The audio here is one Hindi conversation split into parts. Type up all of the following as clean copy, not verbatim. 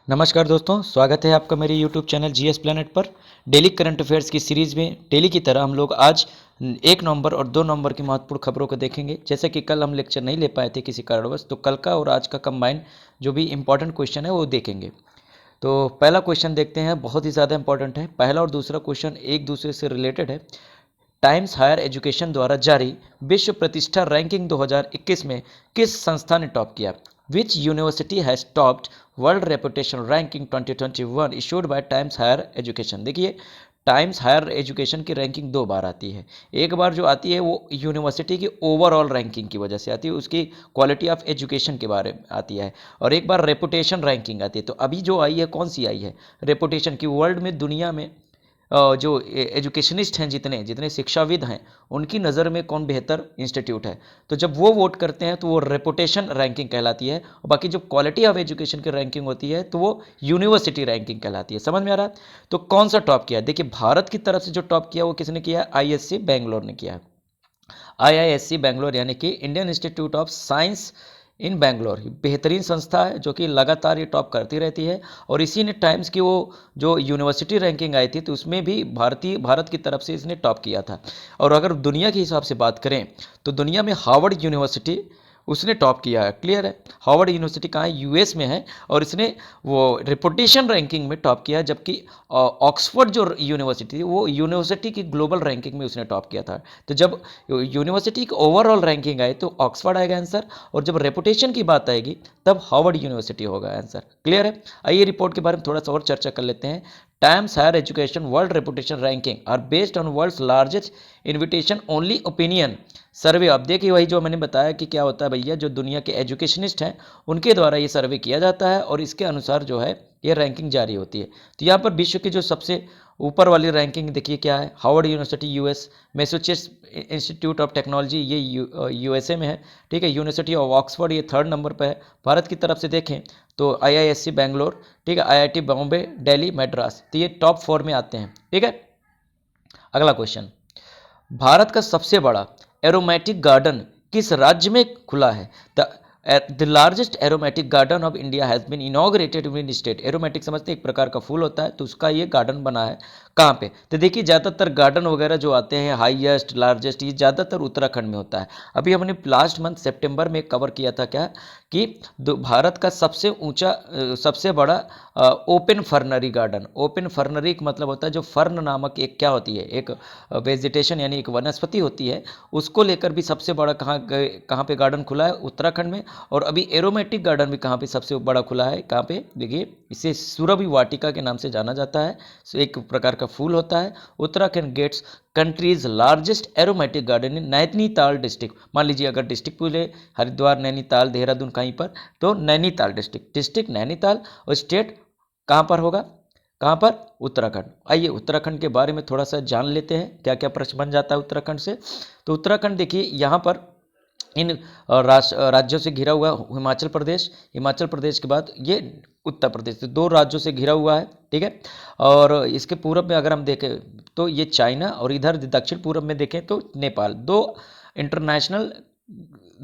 नमस्कार दोस्तों, स्वागत है आपका मेरे YouTube चैनल जीएस प्लेनेट पर। डेली करंट अफेयर्स की सीरीज़ में डेली की तरह हम लोग आज 1 नवंबर और 2 नवंबर की महत्वपूर्ण खबरों को देखेंगे। जैसे कि कल हम लेक्चर नहीं ले पाए थे किसी कारणवश, तो कल का और आज का कंबाइन जो भी इंपॉर्टेंट क्वेश्चन है वो देखेंगे। तो पहला क्वेश्चन देखते हैं, बहुत ही ज़्यादा इंपॉर्टेंट है। पहला और दूसरा क्वेश्चन एक दूसरे से रिलेटेड है। टाइम्स हायर एजुकेशन द्वारा जारी विश्व प्रतिष्ठा रैंकिंग 2021 में किस संस्था ने टॉप किया? Which university has topped world reputation ranking 2021 issued by Times higher Education. देखिए, टाइम्स हायर एजुकेशन की रैंकिंग 2 बार आती है। एक बार जो आती है वो यूनिवर्सिटी की ओवरऑल रैंकिंग की वजह से आती है, उसकी क्वालिटी ऑफ एजुकेशन के बारे में आती है। और एक बार रेपुटेशन रैंकिंग आती है। तो अभी जो आई है कौन सी आई है? रेपुटेशन की। वर्ल्ड में, दुनिया में जो एजुकेशनिस्ट हैं, जितने जितने शिक्षाविद हैं, उनकी नज़र में कौन बेहतर इंस्टीट्यूट है। तो जब वो वोट करते हैं तो वो रेपुटेशन रैंकिंग कहलाती है, और बाकी जो क्वालिटी ऑफ एजुकेशन की रैंकिंग होती है तो वो यूनिवर्सिटी रैंकिंग कहलाती है। समझ में आ रहा है? तो कौन सा टॉप किया? देखिए, भारत की तरफ से जो टॉप किया वो किसने किया? आईएससी बेंगलोर ने किया है। आईआईएससी बेंगलोर यानी कि इंडियन इंस्टीट्यूट ऑफ साइंस इन बेंगलोर बेहतरीन संस्था है जो कि लगातार ये टॉप करती रहती है। और इसी ने टाइम्स की वो जो यूनिवर्सिटी रैंकिंग आई थी तो उसमें भी भारत की तरफ से इसने टॉप किया था। और अगर दुनिया के हिसाब से बात करें तो दुनिया में हार्वर्ड यूनिवर्सिटी उसने टॉप किया है। क्लियर है? हार्वर्ड यूनिवर्सिटी कहाँ है? यूएस में है, और इसने वो रेपुटेशन रैंकिंग में टॉप किया, जबकि ऑक्सफोर्ड जो यूनिवर्सिटी थी वो यूनिवर्सिटी की ग्लोबल रैंकिंग में उसने टॉप किया था। तो जब यूनिवर्सिटी की ओवरऑल रैंकिंग आए तो ऑक्सफोर्ड आएगा आंसर, और जब रेपुटेशन की बात आएगी तब हार्वर्ड यूनिवर्सिटी होगा आंसर। क्लियर है? आइए रिपोर्ट के बारे में थोड़ा सा और चर्चा कर लेते हैं। Times higher education world reputation ranking are based on world's largest invitation only opinion survey. अब देखिए, वही जो मैंने बताया कि क्या होता है भैया, जो दुनिया के एजुकेशनिस्ट हैं उनके द्वारा ये सर्वे किया जाता है और इसके अनुसार जो है ये रैंकिंग जारी होती है। तो यहाँ पर विश्व की जो सबसे ऊपर वाली रैंकिंग देखिए क्या है? Harvard university US, Massachusetts institute of technology ये यूएसए में है। ठीक है? यूनिवर्सिटी ऑफ ऑक्सफोर्ड ये 3 नंबर पर है। भारत की तरफ से देखें तो आईआईएससी बेंगलोर, ठीक है, आईआईटी बॉम्बे, दिल्ली, मद्रास, तो ये टॉप 4 में आते हैं। ठीक है? अगला क्वेश्चन, भारत का सबसे बड़ा एरोमेटिक गार्डन किस राज्य में खुला है? The largest aromatic garden of India has been inaugurated in state. Aromatic समझते हैं, एक प्रकार का फूल होता है, तो उसका ये गार्डन बना है कहाँ पे? तो देखिए, ज़्यादातर गार्डन वगैरह जो आते हैं हाईएस्ट लार्जेस्ट, ये ज़्यादातर उत्तराखंड में होता है। अभी हमने लास्ट मंथ सितंबर में कवर किया था क्या कि भारत का सबसे ऊंचा सबसे बड़ा ओपन फर्नरी गार्डन। ओपन फर्नरी का मतलब होता है जो फर्न नामक एक क्या होती है, एक वेजिटेशन यानी एक वनस्पति होती है, उसको लेकर भी सबसे बड़ा कहाँ पे गार्डन खुला है? उत्तराखंड में। और अभी एरोमेटिक गार्डन भी कहाँ पे सबसे बड़ा खुला है? कहाँ पे? देखिए, इसे सुरभि वाटिका के नाम से जाना जाता है। एक प्रकार का फूल होता है। Uttarakhand gets country's largest aromatic garden in Nainital district. मान लीजिए अगर डिस्ट्रिक्ट पूछे हरिद्वार, नैनीताल, देहरादून कहीं पर, तो नैनीताल डिस्ट्रिक्ट नैनीताल, और स्टेट कहाँ पर होगा? कहाँ पर? उत्तराखंड। आइए उत्तराखंड के बारे में थोड़ा सा जान लेते हैं, क्या क्या प्रश्न बन जाता है उत्तराखंड से। तो उत्तराखंड देखिए, यहाँ पर इन राज्यों से घिरा हुआ हिमाचल प्रदेश के बाद ये उत्तर प्रदेश, तो 2 राज्यों से घिरा हुआ है। ठीक है? और इसके पूरब में अगर हम देखें तो ये चाइना, और इधर दक्षिण पूरब में देखें तो नेपाल। दो इंटरनेशनल,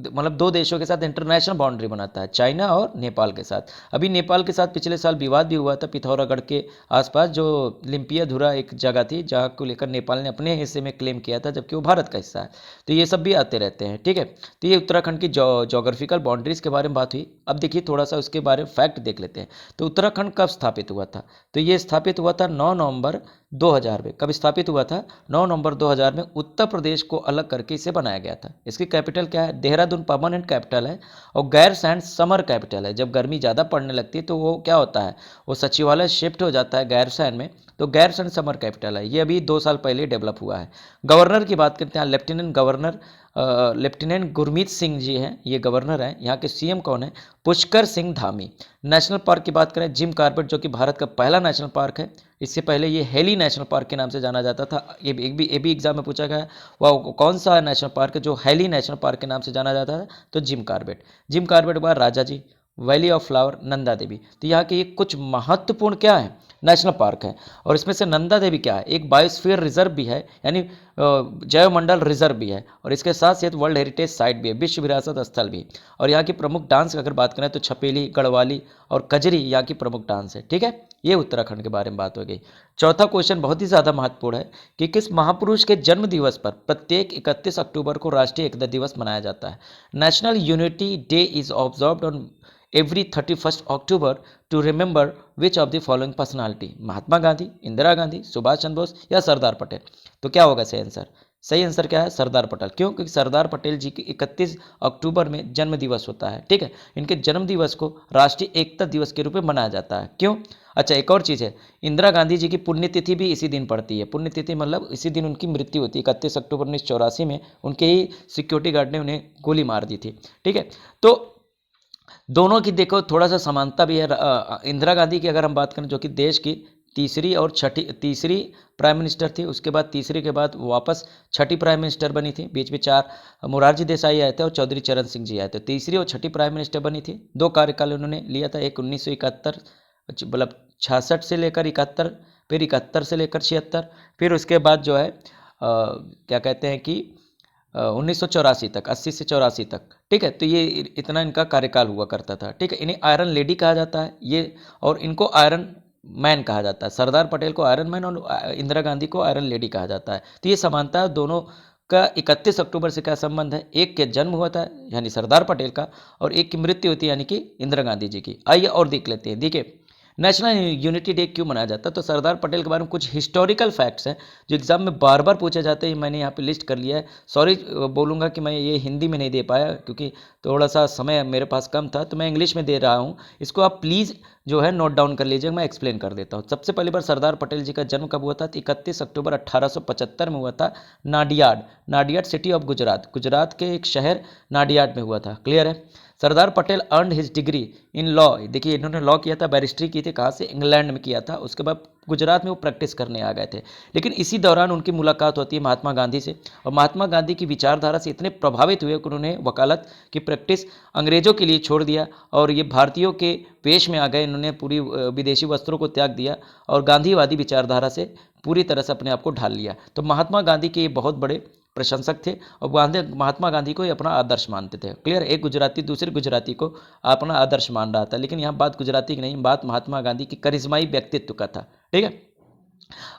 मतलब 2 देशों के साथ इंटरनेशनल बाउंड्री बनाता है, चाइना और नेपाल के साथ। अभी नेपाल के साथ पिछले साल विवाद भी हुआ था पिथौरागढ़ के आसपास, जो लिम्पियाधुरा एक जगह थी जहाँ को लेकर नेपाल ने अपने हिस्से में क्लेम किया था, जबकि वो भारत का हिस्सा है। तो ये सब भी आते रहते हैं। ठीक है? तो ये उत्तराखंड की जोग्राफिकल बाउंड्रीज के बारे में बात हुई। अब देखिए थोड़ा सा उसके बारे में फैक्ट देख लेते हैं। तो उत्तराखंड कब स्थापित हुआ था? तो ये स्थापित हुआ था 9 नवंबर 2000 में। कब स्थापित हुआ था? 9 नवंबर 2000 में। उत्तर प्रदेश को अलग करके इसे बनाया गया था। इसकी कैपिटल क्या है? देहरादून परमानेंट कैपिटल है, और गैरसैंण समर कैपिटल है। जब गर्मी ज़्यादा पड़ने लगती है तो वो क्या होता है, वो सचिवालय शिफ्ट हो जाता है गैरसैंण में, तो गैरसैंण समर कैपिटल है। ये अभी 2 साल पहले डेवलप हुआ है। गवर्नर की बात करते हैं, लेफ्टिनेंट गुरमीत सिंह जी हैं, ये गवर्नर हैं। यहाँ के सीएम कौन है? पुष्कर सिंह धामी। नेशनल पार्क की बात करें, जिम कॉर्बेट, जो कि भारत का पहला नेशनल पार्क है। इससे पहले ये हेली नेशनल पार्क के नाम से जाना जाता था। ये भी एग्जाम में पूछा गया है, वह कौन सा नेशनल पार्क है जो हेली नेशनल पार्क के नाम से जाना जाता है? तो जिम कॉर्बेट के बाद राजा जी, valley of flower, Nanda Devi. तो यहाँ के ये कुछ महत्वपूर्ण क्या है? नेशनल पार्क है। और इसमें से नंदा देवी क्या है, एक बायोस्फीयर रिजर्व भी है, यानी जैवमंडल रिजर्व भी है, और इसके साथ साथ वर्ल्ड हेरिटेज साइट भी है, विश्व विरासत स्थल भी। और यहाँ की प्रमुख डांस की अगर बात करें तो छपेली, गढ़वाली और कजरी यहाँ की प्रमुख डांस है। ठीक है, ये उत्तराखंड के बारे में बात हो गई। चौथा क्वेश्चन बहुत ही ज़्यादा महत्वपूर्ण है कि किस महापुरुष के जन्म दिवस पर प्रत्येक 31 अक्टूबर को राष्ट्रीय एकता दिवस मनाया जाता है। National unity day is observed on every 31 October to remember which of the following personality, Mahatma Gandhi, Indira Gandhi, Subhash Chandra Bose या सरदार पटेल। तो क्या होगा सही आंसर? सही आंसर क्या है? सरदार पटेल। क्यों? क्योंकि सरदार पटेल जी की 31 अक्टूबर में जन्म दिवस होता है। ठीक है, इनके जन्म दिवस को राष्ट्रीय एकता दिवस के रूप में मनाया जाता है। क्यों? अच्छा, एक और चीज़ है, इंदिरा गांधी जी की पुण्यतिथि भी इसी दिन पड़ती है। पुण्यतिथि मतलब इसी दिन उनकी मृत्यु होती है, 31 अक्टूबर 1984 में उनके ही सिक्योरिटी गार्ड ने उन्हें गोली मार दी थी। ठीक है, तो दोनों की देखो थोड़ा सा समानता भी है। इंदिरा गांधी की अगर हम बात करें, जो कि देश की तीसरी प्राइम मिनिस्टर थी, उसके बाद तीसरी के बाद वापस छठी प्राइम मिनिस्टर बनी थी। बीच में 4 मोरारजी देसाई आए थे और चौधरी चरण सिंह जी आए थे। तीसरी और छठी प्राइम मिनिस्टर बनी थी। 2 कार्यकाल उन्होंने लिया था, एक 1971 मतलब 66 से लेकर 71, फिर 71 से लेकर 76, फिर उसके बाद जो है क्या कहते हैं कि 1984 तक, 80 से 84 तक। ठीक है, तो ये इतना इनका कार्यकाल हुआ करता था। ठीक है, इन्हें आयरन लेडी कहा जाता है ये, और इनको आयरन मैन कहा जाता है। सरदार पटेल को आयरन मैन और इंदिरा गांधी को आयरन लेडी कहा जाता है। तो ये समानता है दोनों का। 31 अक्टूबर से क्या संबंध है? एक के जन्म हुआ था यानी सरदार पटेल का, और एक की मृत्यु होती है यानी कि इंदिरा गांधी जी की। आइए और देख लेते हैं। देखिए, नेशनल यूनिटी डे क्यों मनाया जाता है? तो सरदार पटेल के बारे में कुछ हिस्टोरिकल फैक्ट्स हैं जो एग्जाम में बार बार पूछे जाते हैं। मैंने यहाँ पे लिस्ट कर लिया है। सॉरी बोलूँगा कि मैं ये हिंदी में नहीं दे पाया, क्योंकि थोड़ा सा समय मेरे पास कम था, तो मैं इंग्लिश में दे रहा हूँ। इसको आप प्लीज़ जो है नोट डाउन कर लीजिएगा, मैं एक्सप्लेन कर देता हूँ। सबसे पहली बार सरदार पटेल जी का जन्म कब हुआ था? 31 अक्टूबर 1875 में हुआ था, नाडियाड सिटी ऑफ गुजरात, गुजरात के एक शहर नाडियाड में हुआ था। क्लियर है? Sardar Patel earned his degree in law. देखिए, इन्होंने लॉ किया था, बैरिस्ट्री की थी, कहाँ से? इंग्लैंड में किया था। उसके बाद गुजरात में वो प्रैक्टिस करने आ गए थे। लेकिन इसी दौरान उनकी मुलाकात होती है महात्मा गांधी से, और महात्मा गांधी की विचारधारा से इतने प्रभावित हुए कि उन्होंने वकालत की प्रैक्टिस अंग्रेजों के लिए छोड़ दिया और ये भारतीयों के वेश में आ गए। इन्होंने पूरी विदेशी वस्त्रों को त्याग दिया और गांधीवादी विचारधारा से पूरी तरह से अपने आप को ढाल लिया। तो महात्मा गांधी के ये बहुत बड़े प्रशंसक थे और महात्मा गांधी को ही अपना आदर्श मानते थे। क्लियर? एक गुजराती दूसरे गुजराती को अपना आदर्श मान रहा था, लेकिन यहाँ बात गुजराती की नहीं, बात महात्मा गांधी की करिश्माई व्यक्तित्व का था। ठीक है,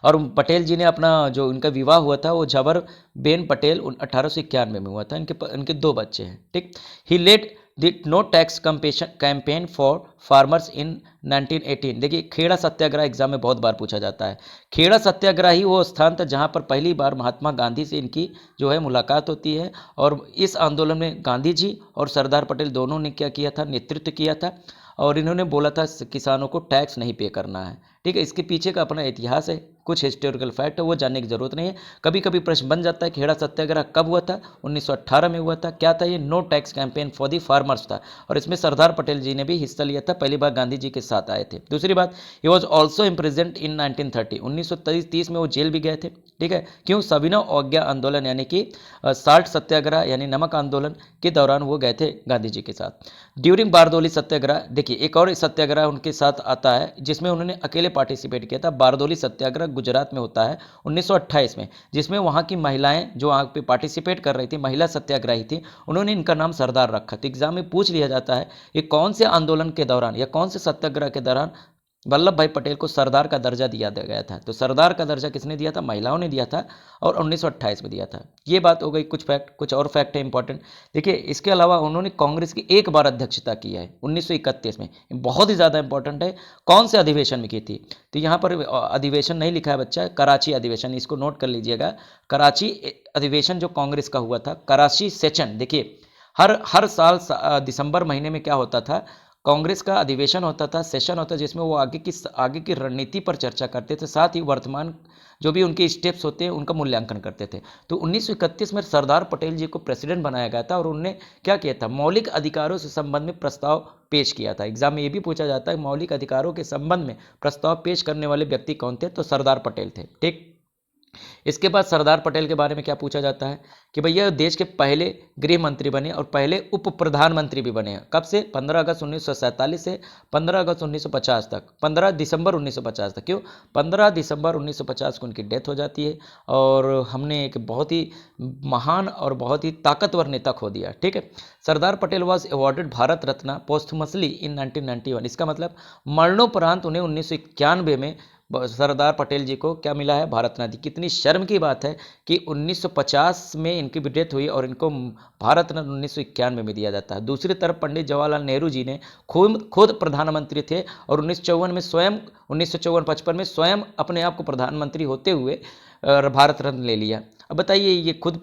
और पटेल जी ने अपना जो उनका विवाह हुआ था वो जबर बेन पटेल 1891 में हुआ था। इनके 2 बच्चे हैं। ठीक, he led the no tax campaign for farmers in 1918। देखिए, खेड़ा सत्याग्रह एग्जाम में बहुत बार पूछा जाता है। खेड़ा सत्याग्रह ही वो स्थान था जहाँ पर पहली बार महात्मा गांधी से इनकी जो है मुलाकात होती है, और इस आंदोलन में गांधी जी और सरदार पटेल दोनों ने क्या किया था? नेतृत्व किया था, और इन्होंने बोला था किसानों को टैक्स नहीं पे करना है। ठीक है, इसके पीछे का अपना इतिहास है, कुछ हिस्टोरिकल फैक्ट है, वो जानने की जरूरत नहीं है। कभी कभी प्रश्न बन जाता है खेड़ा सत्याग्रह कब हुआ था? 1918 में हुआ था। क्या था ये? No tax campaign for the farmers था, और इसमें सरदार पटेल जी ने भी हिस्सा लिया था। पहली बार गांधी जी के साथ आए थे। दूसरी बात, ही वॉज ऑल्सो इम्प्रिजेंट इन 1930। 1930 में वो जेल भी गए थे। ठीक है, क्यों? सविनय अवज्ञा आंदोलन यानी कि साल्ट सत्याग्रह यानी नमक आंदोलन के दौरान वो गए थे गांधी जी के साथ। ड्यूरिंग बारदोली सत्याग्रह, देखिए एक और सत्याग्रह उनके साथ आता है जिसमें उन्होंने अकेले पार्टिसिपेट किया था। बारदोली सत्याग्रह गुजरात में होता है 1928 में, जिसमें वहाँ की महिलाएं जो वहाँ पे पार्टिसिपेट कर रही थी, महिला सत्याग्रही थी, उन्होंने इनका नाम सरदार रखा। तो एग्जाम में पूछ लिया जाता है ये कौन से आंदोलन के दौरान या कौन से सत्याग्रह के दौरान वल्लभ भाई पटेल को सरदार का दर्जा दिया गया था? तो सरदार का दर्जा किसने दिया था? महिलाओं ने दिया था, और 1928 में दिया था। ये बात हो गई कुछ फैक्ट। कुछ और फैक्ट है इंपॉर्टेंट। देखिए, इसके अलावा उन्होंने कांग्रेस की एक बार अध्यक्षता की है 1931 में, बहुत ही ज़्यादा इंपॉर्टेंट है। कौन से अधिवेशन में की थी? तो यहाँ पर अधिवेशन नहीं लिखा है बच्चा, कराची अधिवेशन, इसको नोट कर लीजिएगा। कराची अधिवेशन जो कांग्रेस का हुआ था, कराची सेशन। देखिए, हर साल दिसंबर महीने में क्या होता था? कांग्रेस का अधिवेशन होता था, सेशन होता, जिसमें वो आगे की रणनीति पर चर्चा करते थे, साथ ही वर्तमान जो भी उनके स्टेप्स होते हैं उनका मूल्यांकन करते थे। तो 1931 में सरदार पटेल जी को प्रेसिडेंट बनाया गया था, और उन्होंने क्या किया था? मौलिक अधिकारों से संबंध में प्रस्ताव पेश किया था। एग्जाम में ये भी पूछा जाता है मौलिक अधिकारों के संबंध में प्रस्ताव पेश करने वाले व्यक्ति कौन थे? तो सरदार पटेल थे। ठीक, इसके बाद सरदार पटेल के बारे में क्या पूछा जाता है कि भैया देश के पहले गृह मंत्री बने और पहले उप प्रधानमंत्री भी बने। कब से? 15 अगस्त 1947 से 15 अगस्त 1950 तक, 15 दिसंबर 1950 तक। क्यों? 15 दिसंबर 1950 को उनकी डेथ हो जाती है और हमने एक बहुत ही महान और बहुत ही ताकतवर नेता खो दिया। ठीक है। Sardar Patel was awarded Bharat Ratna posthumously in 1991। इसका मतलब मरणोपरांत उन्हें 1991 में सरदार पटेल जी को क्या मिला है? भारत रत्न। कितनी शर्म की बात है कि 1950 में इनकी भी डेथ हुई और इनको भारत रत्न 1991 में दिया जाता है। दूसरी तरफ पंडित जवाहरलाल नेहरू जी ने खुद प्रधानमंत्री थे और 1954 में स्वयं 1954-55 में स्वयं अपने आप को प्रधानमंत्री होते हुए भारत रत्न ले लिया। अब बताइए ये खुद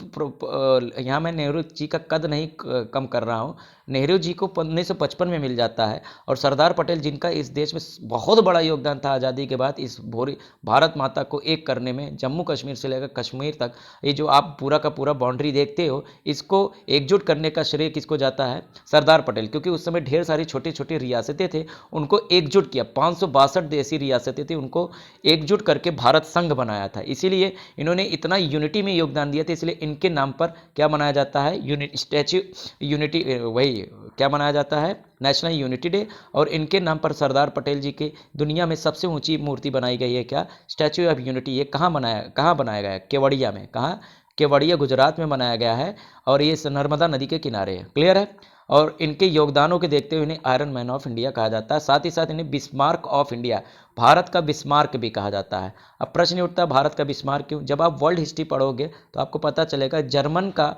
यहाँ मैं नेहरू जी का कद नहीं कम कर रहा हूँ। नेहरू जी को 1955 में मिल जाता है और सरदार पटेल जिनका इस देश में बहुत बड़ा योगदान था आज़ादी के बाद इस भारत माता को एक करने में, जम्मू कश्मीर से लेकर कश्मीर तक ये जो आप पूरा का पूरा बाउंड्री देखते हो, इसको एकजुट करने का श्रेय किसको जाता है? सरदार पटेल। क्योंकि उस समय ढेर सारी छोटी छोटी रियासतें थे, उनको एकजुट किया। 562 देशी रियासतें थी, उनको एकजुट करके भारत संघ बनाया था। इसीलिए इन्होंने इतना यूनिटी में योगदान दिया था, इसलिए इनके नाम पर क्या मनाया जाता है? स्टैच्यू यूनिटी, वही क्या मनाया जाता है? National unity day. और इनके नाम पर सरदार पटेल जी की दुनिया में सबसे ऊंची मूर्ति बनाई गई है, क्या? Statue of unity. ये कहाँ बनाया गया है? केवड़िया में। कहाँ? केवड़िया गुजरात में बनाया गया है और ये नर्मदा नदी के किनारे है। क्लियर है। और इनके योगदानों के देखते हुए इन्हें आयरन मैन ऑफ इंडिया कहा जाता है। साथ ही साथ इन्हें बिस्मार्क ऑफ इंडिया, भारत का बिस्मार्क भी कहा जाता है। अब प्रश्न उठता है भारत का बिस्मार्क क्यों? जब आप वर्ल्ड हिस्ट्री पढ़ोगे तो आपको पता चलेगा जर्मन का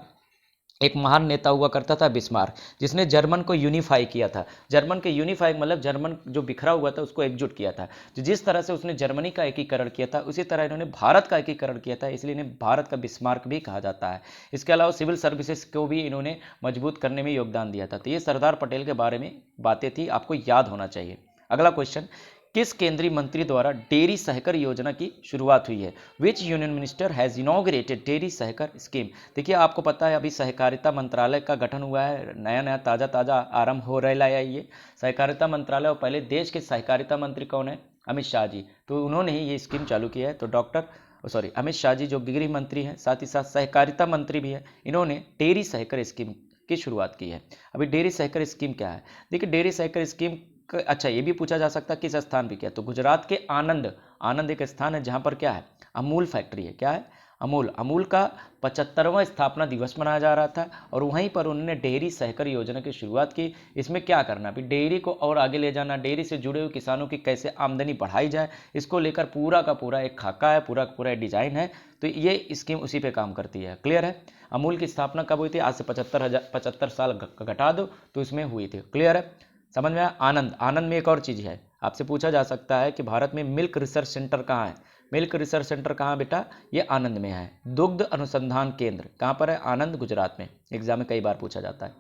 एक महान नेता हुआ करता था बिस्मार्क, जिसने जर्मन को यूनिफाई किया था। जर्मन के यूनिफाई मतलब जर्मन जो बिखरा हुआ था उसको एकजुट किया था। तो जिस तरह से उसने जर्मनी का एकीकरण किया था उसी तरह इन्होंने भारत का एकीकरण किया था, इसलिए इन्हें भारत का बिस्मार्क भी कहा जाता है। इसके अलावा सिविल सर्विसेज को भी इन्होंने मजबूत करने में योगदान दिया था। तो ये सरदार पटेल के बारे में बातें थी, आपको याद होना चाहिए। अगला क्वेश्चन, किस केंद्रीय मंत्री द्वारा डेयरी सहकर योजना की शुरुआत हुई है? विच union minister has inaugurated dairy सहकर स्कीम? देखिए आपको पता है अभी सहकारिता मंत्रालय का गठन हुआ है, नया नया ताज़ा आरंभ हो रहा है ये सहकारिता मंत्रालय। और पहले देश के सहकारिता मंत्री कौन है? अमित शाह जी। तो उन्होंने ही ये स्कीम चालू किया है। तो अमित शाह जी जो गृह मंत्री हैं, साथ ही साथ सहकारिता मंत्री भी है, इन्होंने डेयरी सहकर स्कीम की शुरुआत की है। अभी डेयरी सहकर स्कीम क्या है? देखिए डेयरी सहकर स्कीम, अच्छा ये भी पूछा जा सकता है किस स्थान पे किया? तो गुजरात के आनंद एक स्थान है जहां पर क्या है? अमूल फैक्ट्री है। क्या है? अमूल का 75वां स्थापना दिवस मनाया जा रहा था और वहीं पर उन्होंने डेयरी सहकारी योजना की शुरुआत की। इसमें क्या करना, अभी डेयरी को और आगे ले जाना, डेयरी से जुड़े हुए किसानों की कैसे आमदनी बढ़ाई जाए, इसको लेकर पूरा का पूरा एक खाका है, पूरा का पूरा डिजाइन है। तो ये स्कीम उसी पे काम करती है। क्लियर है। अमूल की स्थापना कब हुई थी? आज से 75 साल घटा दो तो इसमें हुई थी। क्लियर है, समझ में आया। आनंद में एक और चीज़ है, आपसे पूछा जा सकता है कि भारत में मिल्क रिसर्च सेंटर कहाँ है? मिल्क रिसर्च सेंटर कहाँ बेटा? ये आनंद में है। दुग्ध अनुसंधान केंद्र कहाँ पर है? आनंद, गुजरात में। एग्जाम में कई बार पूछा जाता है।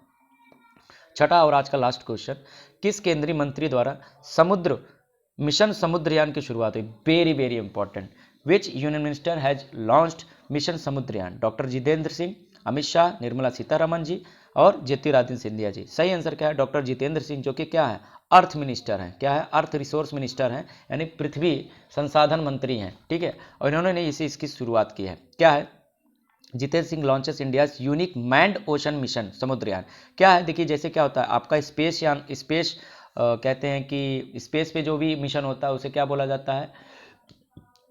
छठा और आज का लास्ट क्वेश्चन, किस केंद्रीय मंत्री द्वारा मिशन समुद्रयान की शुरुआत हुई? Very very important. Which union minister has launched mission Samudrayaan? Doctor Jitendra Singh, Amit Shah, Nirmala Sitharaman ji और ज्योतिरादित्य सिंधिया जी। सही आंसर क्या है? डॉक्टर जितेंद्र सिंह, जो कि क्या है? अर्थ मिनिस्टर हैं। क्या है? अर्थ रिसोर्स मिनिस्टर हैं, यानी पृथ्वी संसाधन मंत्री हैं। ठीक है। और इन्होंने इसकी शुरुआत की है। क्या है? Jitendra Singh launches India's unique manned ocean mission Samudrayaan. क्या है? देखिए जैसे क्या होता है आपका स्पेस कहते हैं कि स्पेस पे जो भी मिशन होता है उसे क्या बोला जाता है?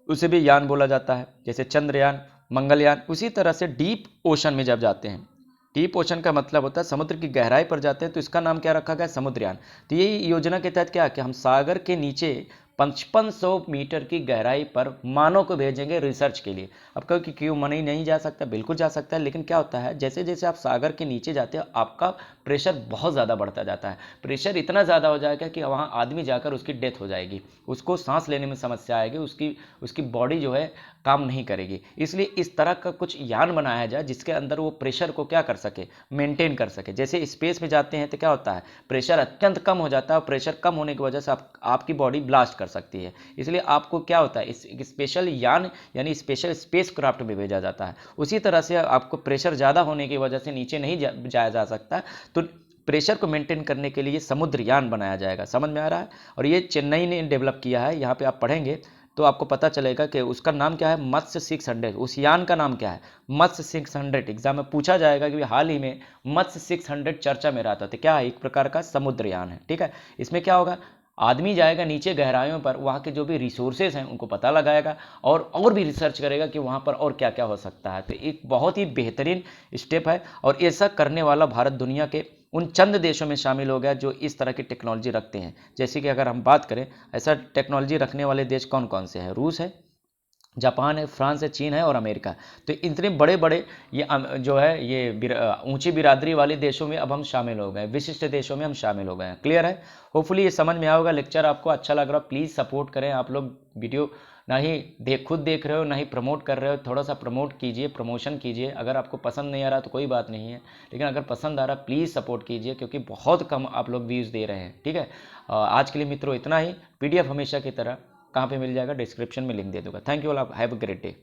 उसे भी यान बोला जाता है। जैसे चंद्रयान, मंगलयान, उसी तरह से डीप ओशन में जब जाते हैं, डीप ओशन का मतलब होता है समुद्र की गहराई पर जाते हैं, तो इसका नाम क्या रखा गया? समुद्रयान। तो ये योजना के तहत क्या है कि हम सागर के नीचे 5500 मीटर की गहराई पर मानव को भेजेंगे रिसर्च के लिए। अब कहो कि क्यों मनी नहीं जा सकता? बिल्कुल जा सकता है, लेकिन क्या होता है जैसे जैसे आप सागर के नीचे जाते हो आपका प्रेशर बहुत ज़्यादा बढ़ता जाता है। प्रेशर इतना ज़्यादा हो जाएगा कि वहाँ आदमी जाकर उसकी डेथ हो जाएगी, उसको सांस लेने में समस्या आएगी, उसकी बॉडी जो है काम नहीं करेगी। इसलिए इस तरह का कुछ यान बनाया जाए जिसके अंदर वो प्रेशर को क्या कर सके? मेंटेन कर सके। जैसे स्पेस में जाते हैं तो क्या होता है? प्रेशर अत्यंत कम हो जाता है और प्रेशर कम होने की वजह से आपकी बॉडी ब्लास्ट कर सकती है। इसलिए आपको क्या होता है? इस स्पेशल यान यानी स्पेशल स्पेस क्राफ्ट में भेजा जाता है। उसी तरह से आपको प्रेशर ज़्यादा होने की वजह से नीचे नहीं जाया जा सकता, तो प्रेशर को मेंटेन करने के लिए समुद्रयान बनाया जाएगा। समझ में आ रहा है। और ये चेन्नई ने डेवलप किया है। यहाँ पे आप पढ़ेंगे तो आपको पता चलेगा कि उसका नाम क्या है, मत्स्य 600। उस यान का नाम क्या है, मत्स्य 600। एग्जाम में पूछा जाएगा कि हाल ही में मत्स्य 600 चर्चा में रहा था, तो क्या है, एक प्रकार का समुद्रयान है। ठीक है, इसमें क्या होगा, आदमी जाएगा नीचे गहराइयों पर, वहाँ के जो भी रिसोर्सेज हैं उनको पता लगाएगा और भी रिसर्च करेगा कि वहाँ पर और क्या क्या हो सकता है। तो एक बहुत ही बेहतरीन स्टेप है, और ऐसा करने वाला भारत दुनिया के उन चंद देशों में शामिल हो गया जो इस तरह की टेक्नोलॉजी रखते हैं। जैसे कि अगर हम बात करें ऐसा टेक्नोलॉजी रखने वाले देश कौन कौन से हैं, रूस है, जापान है, फ्रांस है, चीन है और अमेरिका। तो इतने बड़े बड़े ये जो है ये ऊंची बिरादरी वाले देशों में अब हम शामिल हो गए, विशिष्ट देशों में हम शामिल हो गए हैं। क्लियर है, होपफुली ये समझ में आया होगा। लेक्चर आपको अच्छा लग रहा हो, प्लीज़ सपोर्ट करें आप लोग। वीडियो ना ही खुद देख रहे हो ना ही प्रमोट कर रहे हो, थोड़ा सा प्रमोट कीजिए, प्रमोशन कीजिए। अगर आपको पसंद नहीं आ रहा तो कोई बात नहीं है, लेकिन अगर पसंद आ रहा प्लीज़ सपोर्ट कीजिए, क्योंकि बहुत कम आप लोग व्यूज़ दे रहे हैं। ठीक है, आज के लिए मित्रों इतना ही। PDF हमेशा की तरह कहाँ पे मिल जाएगा, डिस्क्रिप्शन में लिंक दे दूंगा। Thank you all, have a great day.